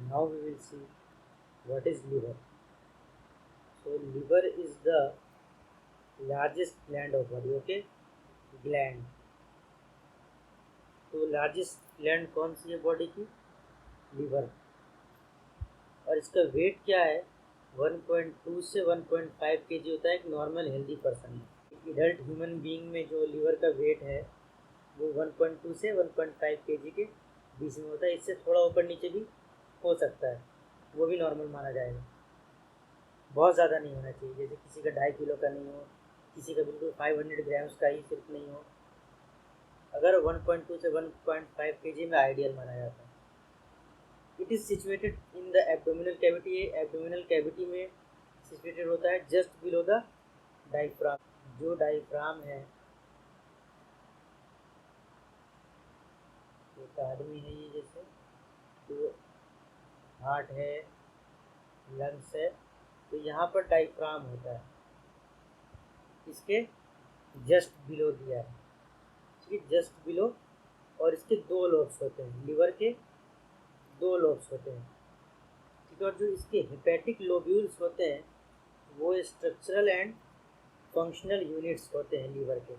Now we will see what is liver. So liver is the largest gland of body. Okay, gland. तो largest gland कौन सी है body की? Liver. और इसका wait क्या है? 1.2 से 1.5 केजी होता है एक नॉर्मल हेल्दी पर्सन में। एडल्ट ह्यूमन बीइंग में जो लीवर का वेट है वो 1.2 से 1.5 केजी के बीच में होता है। इससे थोड़ा ऊपर नीचे भी हो सकता है, वो भी नॉर्मल माना जाएगा। बहुत ज़्यादा नहीं होना चाहिए, जैसे किसी का 2.5 किलो का नहीं हो, किसी का बिल्कुल 500 ग्राम्स का ही सिर्फ नहीं हो। अगर 1.2 से 1.5 केजी में आइडियल माना जाता है। It is situated in the abdominal cavity. ये एब्डोमिनल कैविटी में सिचुएटेड होता है जस्ट बिलो द डायफ्राम। जो डायफ्राम है, एक आदमी है ये, जैसे जो हार्ट है, लंग्स है, तो यहाँ पर डायफ्राम होता है, इसके जस्ट बिलो दिया है, ठीक है, जस्ट बिलो। और इसके दो लोब्स होते हैं, लिवर के दो लोब्स होते हैं, ठीक है। और जो इसके हेपेटिक लोब्यूल्स होते हैं वो स्ट्रक्चरल एंड फंक्शनल यूनिट्स होते हैं लीवर के।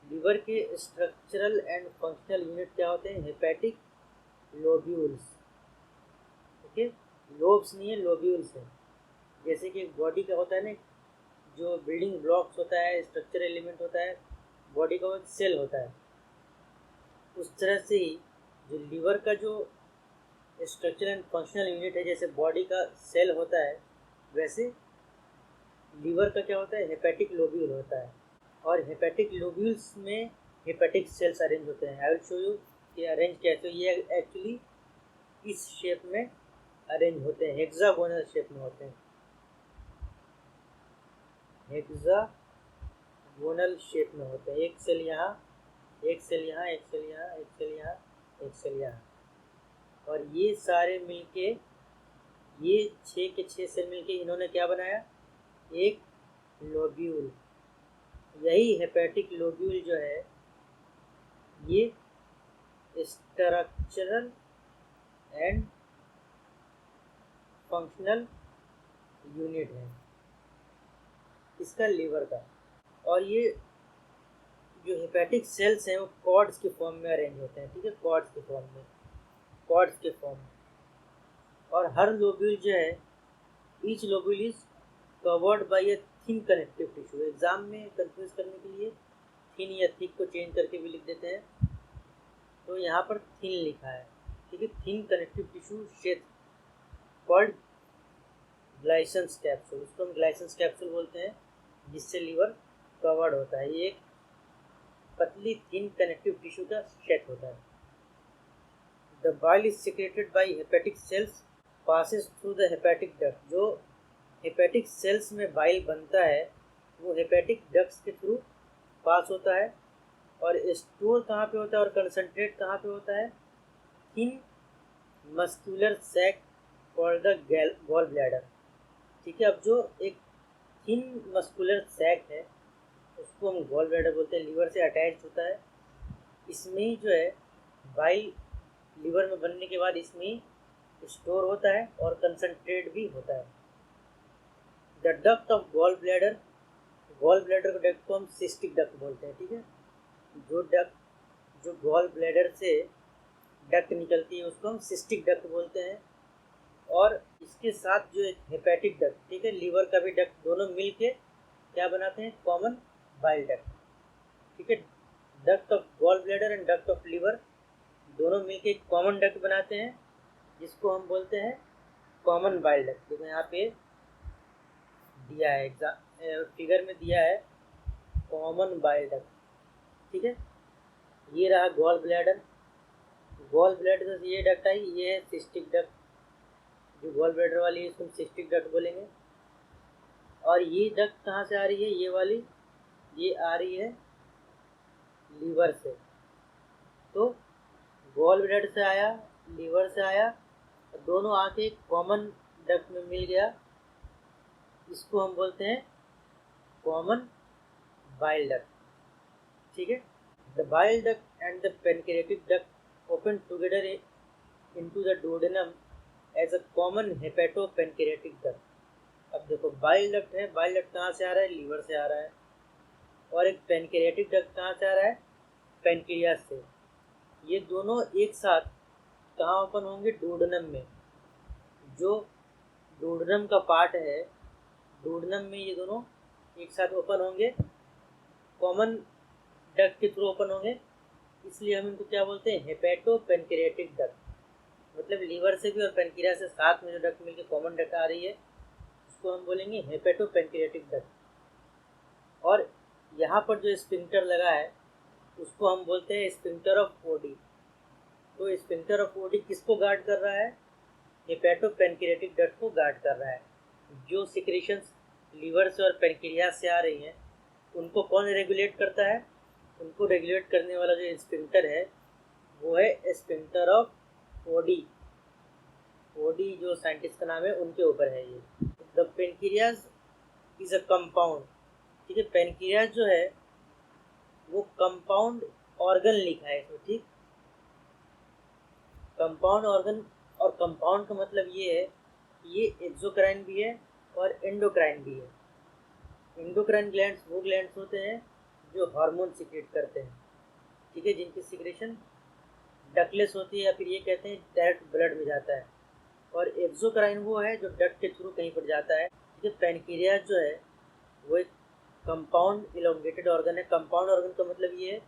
लीवर के स्ट्रक्चरल एंड फंक्शनल यूनिट क्या होते हैं? Hepatic lobules, okay. लोब्स नहीं है, लोब्यूल्स है। जैसे कि बॉडी का होता है ना, जो बिल्डिंग ब्लॉक्स होता है, स्ट्रक्चर एलिमेंट होता है बॉडी का, वो एक सेल होता है। उस तरह से ही जो लीवर का जो स्ट्रक्चर एंड फंक्शनल यूनिट है, जैसे बॉडी का सेल होता है, वैसे लीवर का क्या होता है? हेपेटिक लोब्यूल होता है। और हेपेटिक लोब्यूल्स में हेपेटिक सेल्स अरेंज होते हैं। आई विल शो यू कि अरेंज कैसे। ये एक्चुअली इस शेप में अरेंज होते हैं, हेक्सागोनल शेप में होते हैं, हेक्सागोनल शेप में होते हैं। एक सेल यहाँ, एक सेल यहाँ, एक सेल यहाँ, एक सेल यहाँ, एक सेल यहाँ। और ये सारे मिलके, ये 6 के 6 सेल मिलके इन्होंने क्या बनाया? एक लोब्यूल। यही हेपेटिक लोब्यूल जो है ये स्ट्रक्चरल एंड फंक्शनल यूनिट है इसका, लीवर का। और ये जो हेपेटिक सेल्स हैं वो कॉर्ड्स के फॉर्म में अरेंज होते हैं, ठीक है, कॉर्ड्स के फॉर्म में, कॉर्ड्स के फॉर्म में। और हर लोब्यूल जो है, each lobule is covered by a thin connective tissue. Exam में कंफ्यूज करने के लिए थिन या थिक को चेंज करके भी लिख देते हैं, तो यहाँ पर थिन लिखा है, ठीक है। थिन कनेक्टिव टिश्यू क्षेत्र कॉल्ड ग्लाइसेंस कैप्सूल, उसको हम ग्लाइसेंस कैप्सूल बोलते हैं, जिससे लीवर कवर्ड होता है। ये एक पतली थिन कनेक्टिव टिश्यू का सेट होता है। The bile is secreted by hepatic sales, passes through the hepatic duct. जो हेपेटिक सेल्स में बाइल बनता है वो हेपेटिक डक्ट्स के थ्रू पास होता है। और स्टोर कहाँ पे होता है और कंसंट्रेट कहाँ पे होता है? Thin muscular sac called the gall bladder, ठीक है। अब जो एक थिन मस्कुलर सैक है उसको हम गॉल ब्लैडर बोलते हैं, लीवर से अटैच होता है। इसमें ही जो है बाइल लीवर में बनने के बाद इसमें ही स्टोर होता है और कंसंट्रेट भी होता है। The duct of gall bladder, gall bladder को डक्ट को हम सिस्टिक डक्ट बोलते हैं, ठीक है। जो डक्ट, जो गॉल ब्लैडर से डक्ट निकलती है उसको हम सिस्टिक डक्ट बोलते हैं। और इसके साथ जो एक हेपेटिक डक्ट, ठीक है, लीवर का भी डक्ट, दोनों मिल के क्या बनाते हैं? कॉमन बाइल डक्ट, ठीक है। Duct of gall bladder and duct of liver दोनों मिलके एक कॉमन डक्ट बनाते हैं, जिसको हम बोलते हैं कॉमन बाइल डक्ट। देखो यहाँ पे दिया है, एग्जाम फिगर में दिया है कॉमन बाइल डक्ट, ठीक है। ये रहा गॉल ब्लैडर, गॉल ब्लैडर से ये डक्ट आई, ये है सिस्टिक डक्ट। जो गॉल ब्लैडर वाली है इसको हम सिस्टिक डक्ट बोलेंगे। और ये डक्ट कहाँ से आ रही है? ये वाली, ये आ रही है लीवर से। तो गॉल ब्लैडर से आया, लीवर से आया, दोनों आके कॉमन डक्ट में मिल गया, इसको हम बोलते हैं कॉमन बाइल डक्ट, ठीक है। The bile duct and the pancreatic duct open together into the duodenum as a common hepatopancreatic duct. अब देखो बाइल डक्ट है, बाइल डक्ट कहाँ से आ रहा है? लीवर से आ रहा है। और एक पेनक्रियाटिक डक्ट कहाँ से आ रहा है? पेनक्रियास से। ये दोनों एक साथ कहाँ ओपन होंगे? डोडनम में। जो डोडनम का पार्ट है, डोडनम में ये दोनों एक साथ ओपन होंगे, कॉमन डक्ट के थ्रू ओपन होंगे, इसलिए हम इनको क्या बोलते हैं? हेपेटोपेनक्रियाटिक डक्ट। मतलब लीवर से भी और पेनक्रियास से साथ में जो डक्ट मिलकर कॉमन डक्ट आ रही है उसको हम बोलेंगे हेपेटोपेनक्रियाटिक डक्ट। और यहाँ पर जो स्फिंक्टर लगा है उसको हम बोलते हैं स्फिंक्टर ऑफ ओडी। तो स्फिंक्टर ऑफ ओडी किसको गार्ड कर रहा है? हेपेटोपेनक्रियाटिक डक्ट को गार्ड कर रहा है। जो सिक्रेशंस लीवर से और पेनक्रियास से आ रही हैं उनको कौन रेगुलेट करता है? उनको रेगुलेट करने वाला जो स्फिंक्टर है वो है स्फिंक्टर ऑफ ओडी। ओडी जो साइंटिस्ट का नाम है उनके ऊपर है ये। The pancreas is a compound. ठीक है, पेनक्रियास जो है वो कंपाउंड ऑर्गन लिखा है इसमें। ठीक, कंपाउंड ऑर्गन। और कंपाउंड का मतलब ये है ये एक्सोक्राइन भी है और एंडोक्राइन भी है। एंडोक्राइन ग्लैंड्स वो ग्लैंड्स होते हैं जो हार्मोन सिक्रेट करते हैं, ठीक है, जिनकी सिक्रेशन डकलेस होती है या फिर ये कहते हैं डायरेक्ट ब्लड में जाता है। और एक्सोक्राइन वो है जो डक्ट के थ्रू कहीं पर जाता है। ठीक है, पेनक्रियास जो है वो एक कंपाउंड इलोंगेटेड ऑर्गन है। कंपाउंड ऑर्गन का मतलब ये है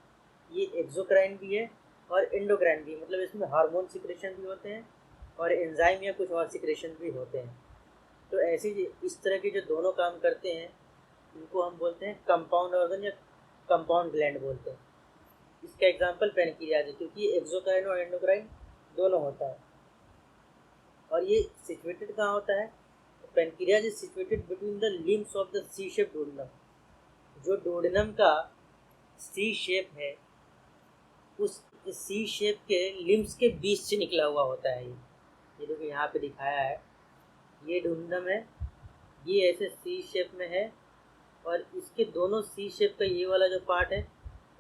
ये एक्सोक्राइन भी है और एंडोक्राइन भी है। मतलब इसमें हार्मोन सिक्रेशन भी होते हैं और एंजाइम या कुछ और सिक्रेशन भी होते हैं। तो ऐसे इस तरह के जो दोनों काम करते हैं इनको हम बोलते हैं कंपाउंड ऑर्गन या कंपाउंड ग्लैंड बोलते हैं। इसका एग्जांपल पेनक्रियास है क्योंकि एक्सोक्राइन और एंडोक्राइन दोनों होता है। और ये सिचुएटेड कहाँ होता है? Pancreas is situated between the limbs of the C shape duodenum. जो डोडेनम का सी शेप है उस सी शेप के लिम्स के बीच से निकला हुआ होता है। ये देखो यहाँ पे दिखाया है, ये डोडेनम है, ये ऐसे सी शेप में है और इसके दोनों सी शेप का ये वाला जो पार्ट है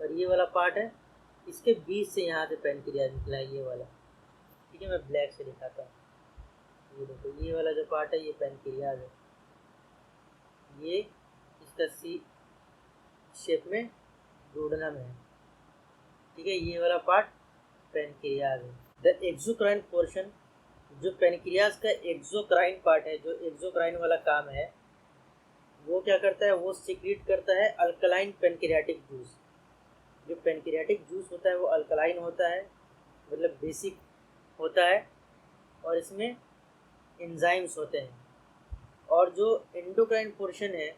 और ये वाला पार्ट है, इसके बीच से यहाँ से पेनक्रियास निकला है, ये वाला। ठीक है, मैं ब्लैक से दिखाता हूँ। ये देखो ये वाला जो पार्ट है ये पेनक्रियास है, ये इसका सी शेप में डोडेनम है। ठीक है, ये वाला पार्ट पेनक्रियास है। द एक्सोक्राइन पोर्शन, जो पेनक्रियास का एक्सोक्राइन पार्ट है, जो एक्सोक्राइन वाला काम है वो क्या करता है? वो सीक्रेट करता है अल्कलाइन पेनक्रियाटिक जूस। जो पेनक्रियाटिक जूस होता है वो अल्कलाइन होता है, मतलब बेसिक होता है और इसमें एंजाइम्स होते हैं। और जो एंडोक्राइन पोर्शन है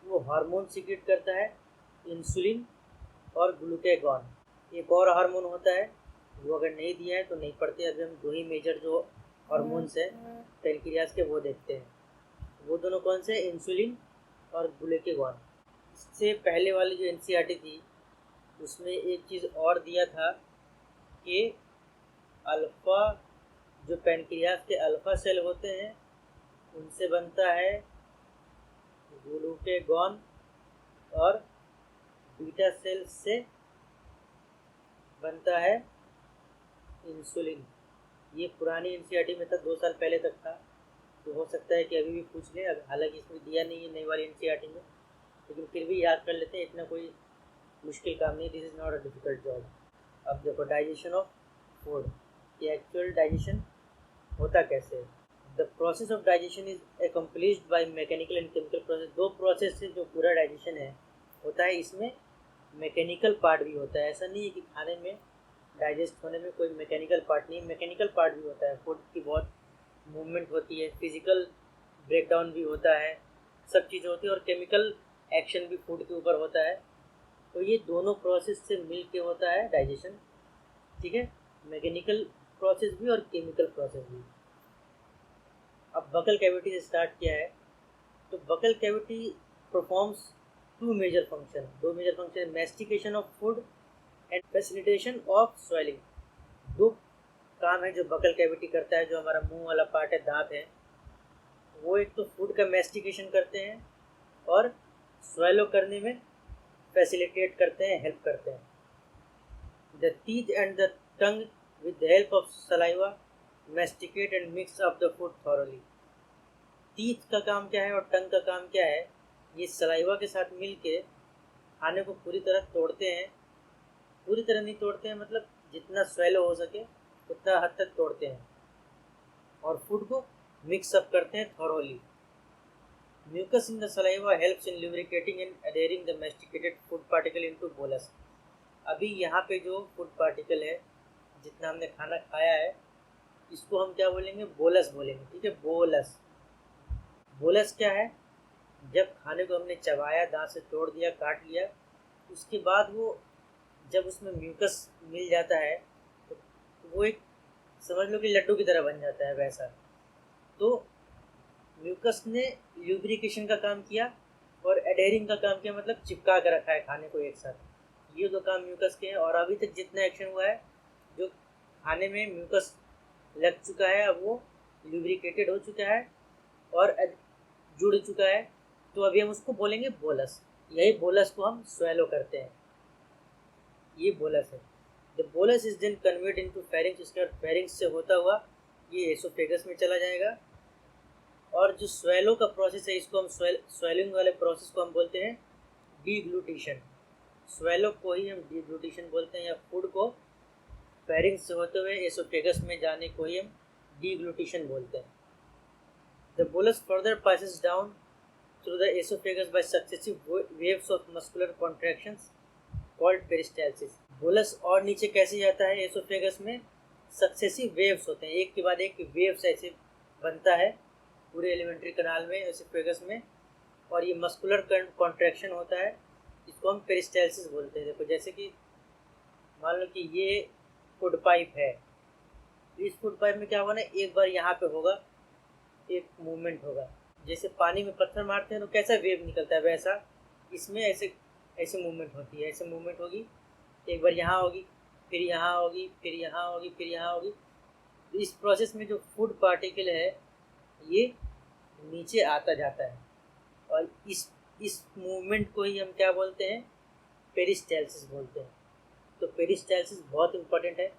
वो हार्मोन सीक्रेट करता है, इंसुलिन और ग्लूकागॉन। एक और हार्मोन होता है वो अगर नहीं दिया है तो नहीं पढ़ते। अभी हम दो ही मेजर जो हार्मोन्स हैं पेनक्रियास के वो देखते हैं। वो दोनों कौन से? इंसुलिन और ग्लूकागॉन। इससे पहले वाली जो एनसीईआरटी थी उसमें एक चीज़ और दिया था कि अल्फ़ा, जो पेनक्रियास के अल्फ़ा सेल होते हैं उनसे बनता है ग्लूकागॉन और बीटा सेल से बनता है इंसुलिन। ये पुरानी एनसीईआरटी में था, 2 साल पहले तक था, तो हो सकता है कि अभी भी पूछ लें। हालांकि इसमें दिया नहीं है नई वाली एनसीईआरटी में, लेकिन फिर भी याद कर लेते हैं, इतना कोई मुश्किल काम नहीं। This is not a difficult job. अब देखो डाइजेशन ऑफ फूड, ये एक्चुअल डाइजेशन होता कैसे है? The process of digestion is accomplished by mechanical and chemical process. 2 process से जो पूरा डाइजेशन है होता है, इसमें मैकेनिकल पार्ट भी होता है। ऐसा नहीं है कि खाने में डाइजेस्ट होने में कोई मैकेनिकल पार्ट नहीं, मैकेनिकल पार्ट भी होता है। फूड की बहुत मूवमेंट होती है, फिजिकल ब्रेकडाउन भी होता है, सब चीज़ होती है और केमिकल एक्शन भी फूड के ऊपर होता है। तो ये दोनों प्रोसेस से मिल के होता है डाइजेशन। ठीक है, मैकेनिकल प्रोसेस भी और केमिकल प्रोसेस भी। अब बकल कैविटी से स्टार्ट किया है तो buccal cavity performs 2 major function. 2 major function, mastication of food and facilitation of swallowing. 2 काम है जो बकल कैविटी करता है। जो हमारा मुंह वाला पार्ट है, दांत है, वो एक तो फूड का मैस्टिकेशन करते हैं और स्वेलो करने में फैसिलिटेट करते हैं, हेल्प करते हैं। The teeth and the tongue with the help of saliva masticate and mix up the food thoroughly. Teeth का काम क्या है और टंग का काम क्या है? ये सलाइवा के साथ मिल के खाने को पूरी तरह तोड़ते हैं। पूरी तरह नहीं तोड़ते हैं, मतलब जितना स्वेलो हो सके उतना हद तक तोड़ते हैं और फूड को मिक्स अप करते हैं thoroughly. Mucus in the saliva helps in lubricating and adhering the masticated food particle into bolus. अभी यहाँ पे जो फूड पार्टिकल है, जितना हमने खाना खाया है, इसको हम क्या बोलेंगे? बोलस बोलेंगे। ठीक है, बोलस। बोलस क्या है? जब खाने को हमने चबाया, दांत से तोड़ दिया, काट लिया, उसके बाद वो जब उसमें म्यूकस मिल जाता है तो वो एक, समझ लो कि लड्डू की तरह बन जाता है वैसा। तो म्यूकस ने ल्यूब्रिकेशन का काम किया और एडेरिंग का काम किया, मतलब चिपका कर रखा है खाने को एक साथ। ये दो काम म्यूकस के हैं। और अभी तक जितना एक्शन हुआ है, जो खाने में म्यूकस लग चुका है, अब वो ल्यूब्रिकेटेड हो चुका है और जुड़ चुका है, तो अभी हम उसको बोलेंगे बोलस। यही बोलस को हम स्वेलो करते हैं, ये बोलस है। The bolus is then convert into pharynx. उसके बाद फेरिंग्स से होता हुआ ये एसोफेगस में चला जाएगा। और जो स्वेलो का प्रोसेस है, इसको हम स्वेलिंग वाले प्रोसेस को हम बोलते हैं डीग्लूटिशन। स्वेलो को ही हम डीग्लूटिशन बोलते हैं, या फूड को फेरिंग्स से होते हुए एसोफेगस में जाने को ही हम डीग्लूटिशन बोलते हैं। The bolus further passes down through the esophagus by successive waves of muscular contractions called peristalsis। Bolus और नीचे कैसे जाता है एसोफेगस में? सक्सेसिव वेव्स होते हैं, एक के बाद एक वेव्स ऐसे बनता है पूरे एलिमेंट्री कनाल में, एसोफेगस में, और ये मस्कुलर कॉन्ट्रैक्शन होता है, इसको हम पेरिस्टाल्सिस बोलते हैं। देखो, जैसे कि मान लो कि ये फूड पाइप है, इस फूड पाइप में क्या होगा ना, एक बार यहाँ पे होगा, एक मूवमेंट होगा, जैसे पानी में पत्थर मारते हैं तो कैसा वेव निकलता है, वैसा इसमें ऐसे ऐसे मूवमेंट होती है, ऐसे मूवमेंट होगी। एक बार यहाँ होगी, फिर यहाँ होगी, फिर यहाँ होगी, फिर यहाँ होगी। तो इस प्रोसेस में जो फूड पार्टिकल है ये नीचे आता जाता है, और इस मूवमेंट को ही हम क्या बोलते हैं? पेरिस्टाल्सिस बोलते हैं। तो पेरिस्टाल्सिस बहुत इम्पोर्टेंट है,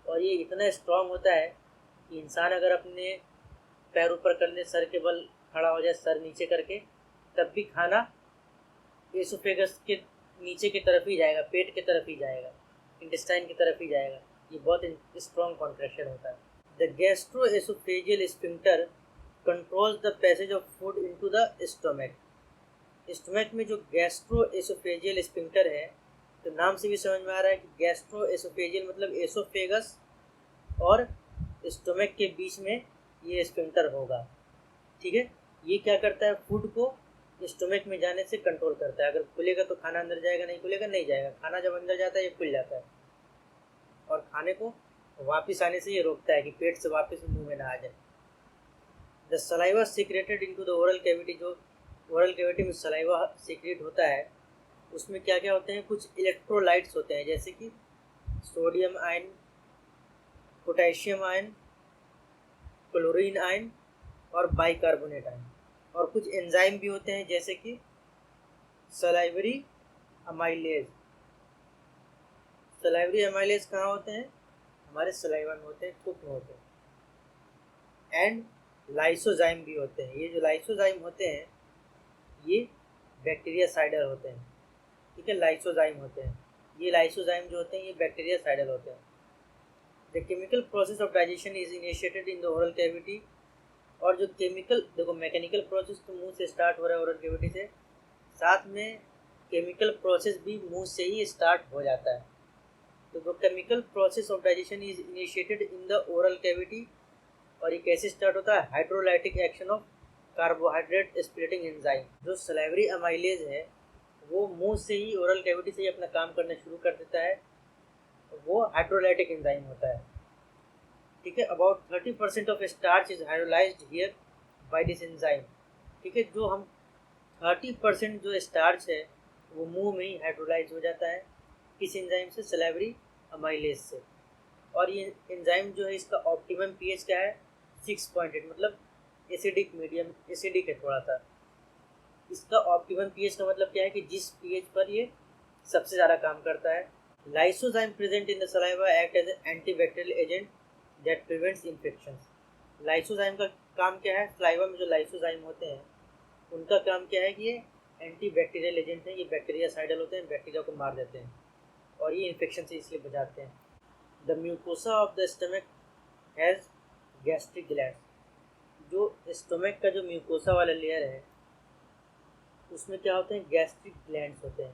और ये इतना स्ट्रांग होता है कि इंसान अगर अपने पैर ऊपर कर ले, सर के बल खड़ा हो जाए, सर नीचे करके, तब भी खाना एसोफेगस के नीचे की तरफ ही जाएगा, पेट की तरफ ही जाएगा, इंटेस्टाइन की तरफ ही जाएगा। ये बहुत स्ट्रॉन्ग कॉन्ट्रैक्शन होता है। The gastro-oesophageal sphincter controls the passage of food into the stomach. Stomach में जो गैस्ट्रोएसोफेजियल स्फिंक्टर है, तो नाम से भी समझ में आ रहा है कि गैस्ट्रोएसोफेजियल मतलब एसोफेगस और स्टोमक के बीच में ये स्फिंक्टर होगा। ठीक है, ये क्या करता है? फूड को स्टोमक में जाने से कंट्रोल करता है। अगर खुलेगा तो खाना अंदर जाएगा, नहीं खुलेगा नहीं जाएगा। खाना जब अंदर जाता है ये खुल जाता है, और खाने को वापस आने से ये रोकता है कि पेट से वापस मुंह में ना आ जाए। The saliva secreted into the oral cavity. जो ओरल कैविटी में सलाइवा सीक्रेट होता है, उसमें क्या क्या होते हैं? कुछ इलेक्ट्रोलाइट्स होते हैं, जैसे कि sodium ion, potassium ion, chlorine ion और बाइकार्बोनेट आयन। और कुछ एंजाइम भी होते हैं, जैसे कि सलाइवरी अमाइलेज। सलाइवरी अमाइलेज कहाँ होते हैं? हमारे सलाइवा में होते हैं, थूक में होते हैं। एंड लाइसोजाइम भी होते हैं। ये जो लाइसोजाइम होते हैं ये बैक्टीरिया साइडर होते हैं। ठीक है, लाइसोजाइम होते हैं। ये लाइसोजाइम जो होते हैं ये बैक्टीरिया साइडर होते हैं। The chemical process of digestion is initiated in the oral cavity. और जो केमिकल, देखो मैकेनिकल प्रोसेस तो मुंह से स्टार्ट हो रहा है ओरल कैविटी से, साथ में केमिकल प्रोसेस भी मुंह से ही स्टार्ट हो जाता है। तो the chemical process of digestion is initiated in the oral cavity. और ये कैसे स्टार्ट होता है? Hydrolytic action of carbohydrate splitting enzyme. जो सलाइवरी अमाइलेज है वो मुंह से ही, ओरल कैविटी से ही अपना काम करना शुरू कर देता है। वो हाइड्रोलाइटिक एंजाइम होता है। ठीक है, about 30% of starch is hydrolysed here by this enzyme. ठीक है, जो हम 30% जो स्टार्च है वो मुंह में ही हाइड्रोलाइज हो जाता है। किस एंजाइम से? सलाइवरी अमाइलेज से। और ये एंजाइम जो है इसका ऑप्टिमम पीएच क्या है? 6.8, मतलब एसिडिक, मीडियम एसिडिक है थोड़ा सा। इसका ऑप्टिमम पीएच का मतलब क्या है कि जिस पीएच पर ये सबसे ज़्यादा काम करता है। Lysozyme present in the saliva act as an antibacterial agent that prevents infections. Lysozyme का काम क्या है? सलाइवा में जो लाइसोजाइम होते हैं उनका काम क्या है कि ये एंटी बैक्टीरियल एजेंट हैं, ये बैक्टीरियासाइडल होते हैं, बैक्टीरिया को मार देते हैं और ये इन्फेक्शन से इसलिए बचाते हैं। The mucosa of the stomach has gastric glands. जो स्टमक का जो म्यूकोसा वाला लेयर है उसमें क्या होते हैं? गैस्ट्रिक ग्लैंड्स होते हैं।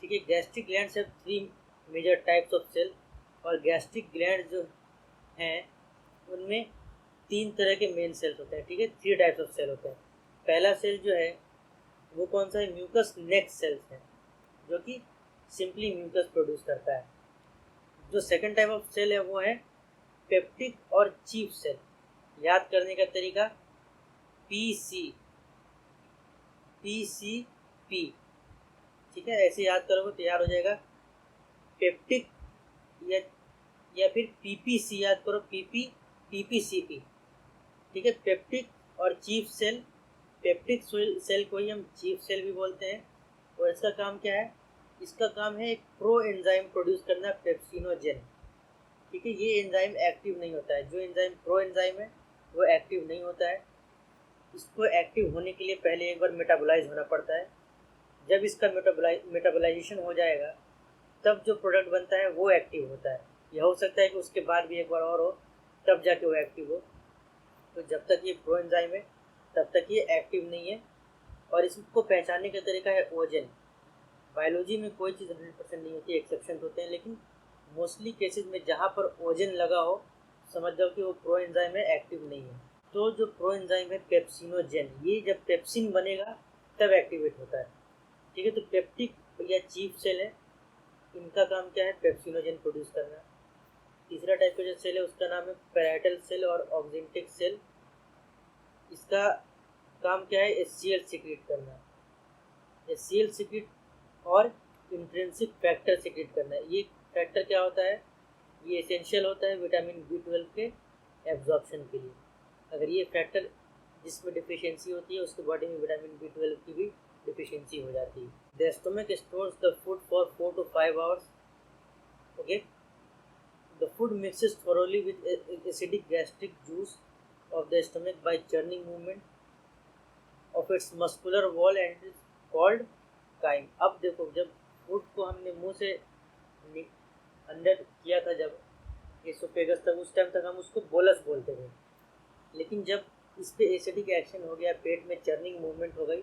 ठीक है, gastric glands have 3 major types of cell, और गैस्ट्रिक ग्लैंड जो हैं उनमें 3 तरह के मेन सेल्स होते हैं। ठीक है, 3 टाइप्स ऑफ सेल होते हैं। पहला सेल जो है वो कौन सा है? म्यूकस नेक्स्ट सेल्स है, जो कि सिंपली म्यूकस प्रोड्यूस करता है। जो सेकंड टाइप ऑफ सेल है वो है पेप्टिक और चीफ सेल। याद करने का तरीका पीसी पीसीपी, ठीक है, ऐसे याद करोगे तैयार हो जाएगा। पेप्टिक या फिर पीपीसी याद करो, पीपीसीपी। ठीक है, पेप्टिक और चीफ सेल। पेप्टिक सेल को ही हम चीफ सेल भी बोलते हैं, और इसका काम क्या है? इसका काम है एक प्रो एंजाइम प्रोड्यूस करना, पेप्सिनोजेन। ठीक है, ये एंजाइम एक्टिव नहीं होता है। जो एंजाइम प्रो एंजाइम है वो एक्टिव नहीं होता है। इसको एक्टिव होने के लिए पहले एक बार मेटाबोलाइज होना पड़ता है। जब इसका मेटाबोलाइजेशन हो जाएगा तब जो प्रोडक्ट बनता है वो एक्टिव होता है। यह हो सकता है कि उसके बाद भी एक बार और हो तब जाके वो एक्टिव हो। तो जब तक ये प्रो एंजाइम है तब तक ये एक्टिव नहीं है। और इसको पहचानने का तरीका है ओजन। बायोलॉजी में कोई चीज़ 100% नहीं होती, एक्सेप्शन होते हैं, लेकिन मोस्टली केसेस में जहाँ पर ओजन लगा हो समझ जाओ कि वो प्रो एंजाइम है, एक्टिव नहीं है। तो जो प्रो एंजाइम है पेप्सिनोजेन, ये जब पेप्सिन बनेगा तब एक्टिवेट होता है। ठीक है, तो पेप्टिक या चीफ सेल है, इनका काम क्या है? पेप्सिनोजेन प्रोड्यूस करना। तीसरा टाइप का जो सेल है उसका नाम है पैराइटल सेल और ऑक्जेंटिक सेल। इसका काम क्या है? HCl सिक्रीट करना। HCl सिक्रीट और इंट्रिंसिक फैक्टर सिक्रीट करना है। ये फैक्टर क्या होता है? ये एसेंशियल होता है विटामिन B12 के एब्जॉर्प्शन के लिए। अगर ये फैक्टर जिसमें डिफिशियंसी होती है उसके बॉडी में विटामिन B12 की भी डिफिशियंसी हो जाती है। The stomach stores the food for 4 to 5 hours. Okay, the food mixes thoroughly with acidic gastric juice of the stomach by churning movement of its muscular wall and is called chyme. अब देखो, जब food को हमने मुंह से अंदर किया था, जब एसोफेगस तक, उस टाइम तक हम उसको बोलस बोलते थे, लेकिन जब इस पे एसिडिक एक्शन हो गया, पेट में चर्निंग मूवमेंट हो गई,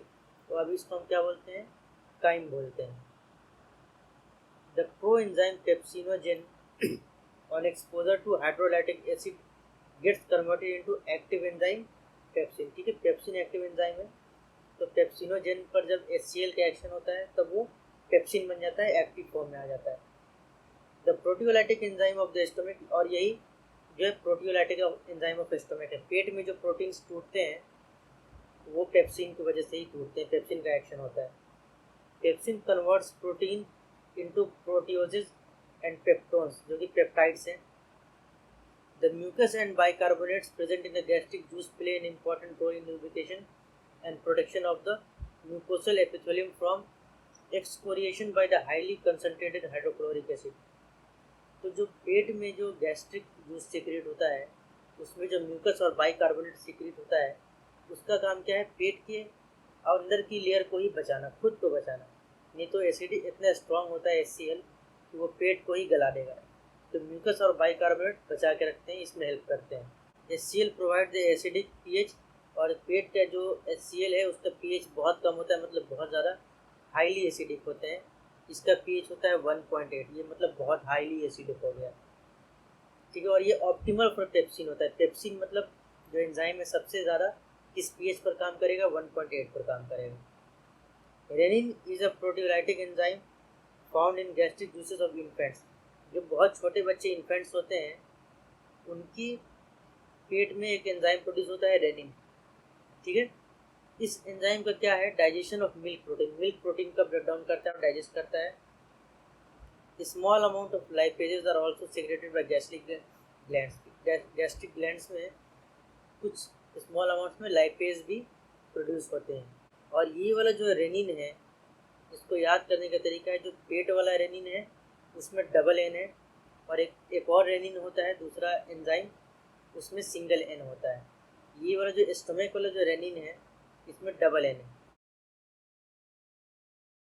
तो अभी इसको हम क्या बोलते हैं? काइम बोलते हैं। The coenzyme pepsinogen on exposure to hydrolytic acid gets converted into active enzyme pepsin. ठीक है, पेप्सिन एक्टिव एंजाइम है, तो पेप्सिनोजेन पर जब HCl का एक्शन होता है तब वो पेप्सिन बन जाता है, एक्टिव फॉर्म में आ जाता है। The proteolytic enzyme of the stomach, और यही जो है प्रोटियोलाइटिक एंजाइम ऑफ स्टोमक है। पेट में जो प्रोटीन्स टूटते हैं वो पेप्सिन की वजह से ही टूटते हैं, पेप्सिन का एक्शन होता है। Pepsin converts protein into proteoses and peptones, जो कि पेप्टाइड्स हैं। The mucus and bicarbonates present in the gastric juice play an important role in lubrication and protection of the mucosal epithelium from excoriation by the highly concentrated hydrochloric acid. तो जो पेट में जो gastric juice secrete होता है उसमें जो mucus और bicarbonate secrete होता है उसका काम क्या है? पेट के अंदर की लेयर को ही बचाना, खुद को बचाना। नहीं तो एसिड इतना स्ट्रांग होता है HCl कि वो पेट को ही गला देगा। तो म्यूकस और बाइकार्बोनेट बचा के रखते हैं, इसमें हेल्प करते हैं। HCl provide the acidic pH, और पेट का जो HCl है उसका pH बहुत कम होता है, मतलब बहुत ज़्यादा हाईली एसिडिक होते हैं। इसका pH होता है 1.8, ये मतलब बहुत हाईली एसिडिक हो गया। ठीक है, और ये ऑप्टिमल फॉर पेप्सिन होता है। पेप्सिन मतलब जो एंजाइम है सबसे ज़्यादा किस pH पर काम करेगा? 1.8 पर काम करेगा। Rennin is a proteolytic enzyme found in gastric juices of infants. जो बहुत छोटे बच्चे इन्फेंट्स होते हैं उनकी पेट में एक एंजाइम प्रोड्यूस होता है, रेनिन। ठीक है, इस एंजाइम का क्या है? Digestion of milk protein. Milk protein का ब्रेक डाउन करता है और डाइजेस्ट करता है। Small amount of lipases are also secreted by gastric glands. Gastric glands में कुछ स्मॉल अमाउंट्स में लाइपेज भी प्रोड्यूस होते हैं। और ये वाला जो रेनिन है इसको याद करने का तरीका है, जो पेट वाला रेनिन है उसमें डबल N है, और एक और रेनिन होता है दूसरा एंजाइम उसमें सिंगल एन होता है। ये वाला जो स्टोमक वाला जो रेनिन है इसमें डबल एन है।